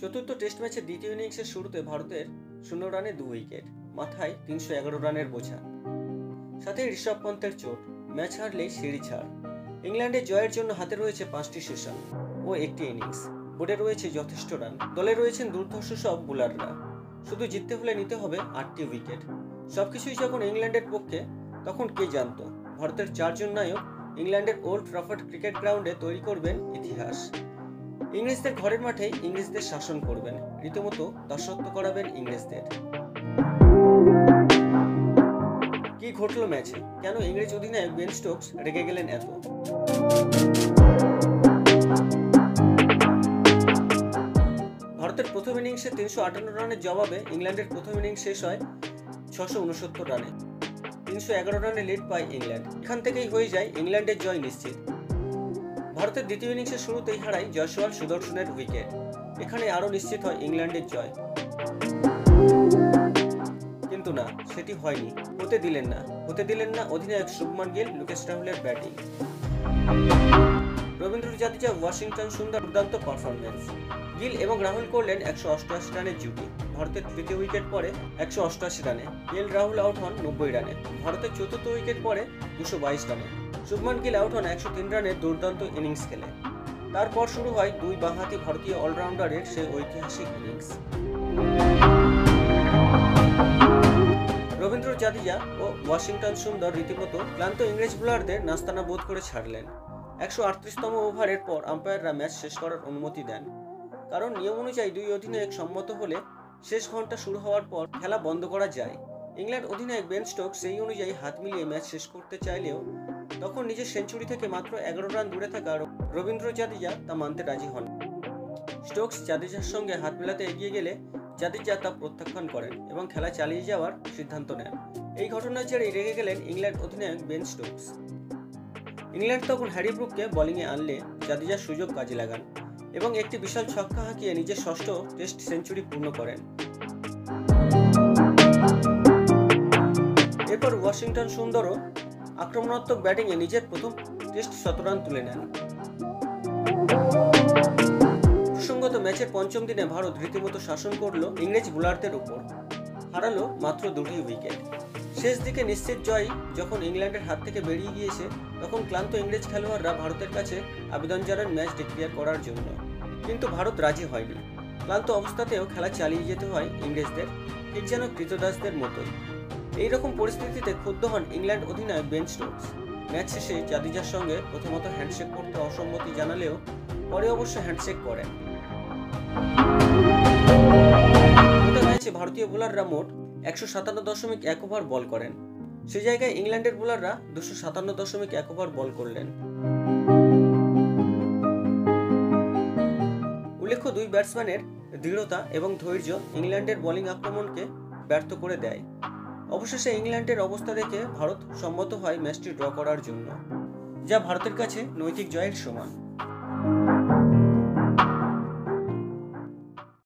চতুর্থ টেস্ট ম্যাচের দ্বিতীয় ইনিংসের শুরুতে ভারতের 0 রানে 2 উইকেট, মাথায় 311 রানের বোঝা, সাথে ঋষভ পন্থের চোট, ম্যাচ হারলেই সিঁড়ি ছাড়। ইংল্যান্ডের জয়ের জন্য হাতে রয়েছে 5টি সেশন ও একটি ইনিংস, বোর্ডে রয়েছে যথেষ্ট রান, দলে রয়েছেন দুর্ধর্ষ সব বোলাররা। শুধু জিততে হলে নিতে হবে 8টি উইকেট। সবকিছুই যখন ইংল্যান্ডের পক্ষে, তখন কে জানতো ভারতের 4 জন নায়ক ইংল্যান্ডের ওল্ড ট্রাফোর্ড ক্রিকেট গ্রাউন্ডে তৈরি করবেন ইতিহাস। ইংরেজদের ঘরের মাঠেই ইংরেজদের শাসন করবেন, রীতিমতো দাসত্ব করাবেন ইংরেজদের। কি ঘটল ম্যাচে? কেন ইংরেজ অধিনায়ক বেন স্টোকস রেগে গেলেন এত? ভারতের প্রথম ইনিংসে 358 রানের জবাবে ইংল্যান্ডের প্রথম ইনিংস শেষ হয় 669 রানে। 311 রানে লিড পায় ইংল্যান্ড। এখান থেকেই হয়ে যায় ইংল্যান্ডের জয় নিশ্চিত। ভারতের দ্বিতীয় ইনিংসের শুরুতেই হারায় জয়সওয়াল সুদর্শনের উইকেট। এখানে আরও নিশ্চিত হয় ইংল্যান্ডের জয়। কিন্তু না, সেটি হয়নি। হতে দিলেন না অধিনায়ক শুভমান গিল, লোকেশ রাহুলের ব্যাটিং। রবীন্দ্র জাদেজা, ওয়াশিংটন সুন্দর দুর্দান্ত পারফরমেন্স। গিল এবং রাহুল করলেন 188 রানের জুটি। ভারতের তৃতীয় উইকেট পরে 188 রানে। রাহুল আউট হন 90 রানে। ভারতের চতুর্থ উইকেট পরে 222 রানে। শুভমান গিল আউট হন 103 রানের দুর্দান্ত ইনিংস খেলে। তারপর শুরু হয় দুই বাঁহাতি ভারতীয় অলরাউন্ডারের সেই ঐতিহাসিক ইনিংস। রবীন্দ্র জাদেজা ও ওয়াশিংটন সুন্দর রীতিমতো ক্লান্ত ইংরেজ বোলারদের নাস্তানা বোধ করে ছাড়লেন। 138তম ওভারের পর আম্পায়াররা ম্যাচ শেষ করার অনুমতি দেন, কারণ নিয়ম অনুযায়ী দুই অধিনায়ক সম্মত হলে শেষ ঘন্টা শুরু হওয়ার পর খেলা বন্ধ করা যায়। ইংল্যান্ড অধিনায়ক বেন স্টোকস সেই অনুযায়ী হাত মিলিয়ে ম্যাচ শেষ করতে চাইলেও তখন নিজের সেঞ্চুরি থেকে মাত্র 11 রান দূরে থাকা রবীন্দ্র জাদেজা তা মানতে রাজি হন। স্টোকস জাদেজার সঙ্গে হাত মেলাতে এগিয়ে গেলে জাদেজা তা প্রত্যাখ্যান করেন এবং খেলা চালিয়ে যাওয়ার সিদ্ধান্ত নেন। এই ঘটনার জেরে রেগে গেলেন ইংল্যান্ড অধিনায়ক বেন স্টোকস। ইংল্যান্ড তখন হ্যারি ব্রুককে বোলিংয়ে আনলে জাদেজার সুযোগ কাজে লাগান এবং একটি বিশাল ছক্কা হাঁকিয়ে নিজের ষষ্ঠ টেস্ট সেঞ্চুরি পূর্ণ করেন। এরপর ওয়াশিংটন সুন্দরও আক্রমণাত্মক ব্যাটিংয়ে নিজের প্রথম টেস্ট শতরান তুলে নেন। প্রসঙ্গত, ম্যাচের পঞ্চম দিনে ভারত রীতিমতো শাসন করল ইংরেজ বোলারদের উপর, হারালো মাত্র 2টি উইকেট। শেষ দিকে নিশ্চিত জয় যখন ইংল্যান্ডের হাত থেকে বেরিয়ে গিয়েছে, তখন ক্লান্ত ইংরেজ খেলোয়াড়রা ভারতের কাছে আবেদন জানান ম্যাচ ডিক্লেয়ার করার জন্য। কিন্তু ভারত রাজি হয়নি। ক্লান্ত অবস্থাতেও খেলা চালিয়ে যেতে হয় ইংরেজদের, ঠিক যেন কৃতদাসদের মতোই। এইরকম পরিস্থিতিতে ক্ষুব্ধ হন ইংল্যান্ড অধিনায়ক বেন স্টোকস। ম্যাচ শেষে জাদেজার সঙ্গে প্রথমত হ্যান্ডশেক করতে অসম্মতি জানালেও পরে অবশ্য হ্যান্ডশেক করেন। ম্যাচে ভারতীয় বোলাররা মোট 157.1 ওভার বল করেন। সেই জায়গায় ইংল্যান্ডের বোলাররা 257.1 ওভার বল করলেন। উল্লেখ্য, দুই ব্যাটসম্যানের দৃঢ়তা এবং ধৈর্য ইংল্যান্ডের বোলিং আক্রমণকে ব্যর্থ করে দেয়। অবশেষে ইংল্যান্ডের অবস্থা দেখে ভারত সম্মত হয় ম্যাচটি ড্র করার জন্য, যা ভারতের কাছে নৈতিক জয়ের সমান।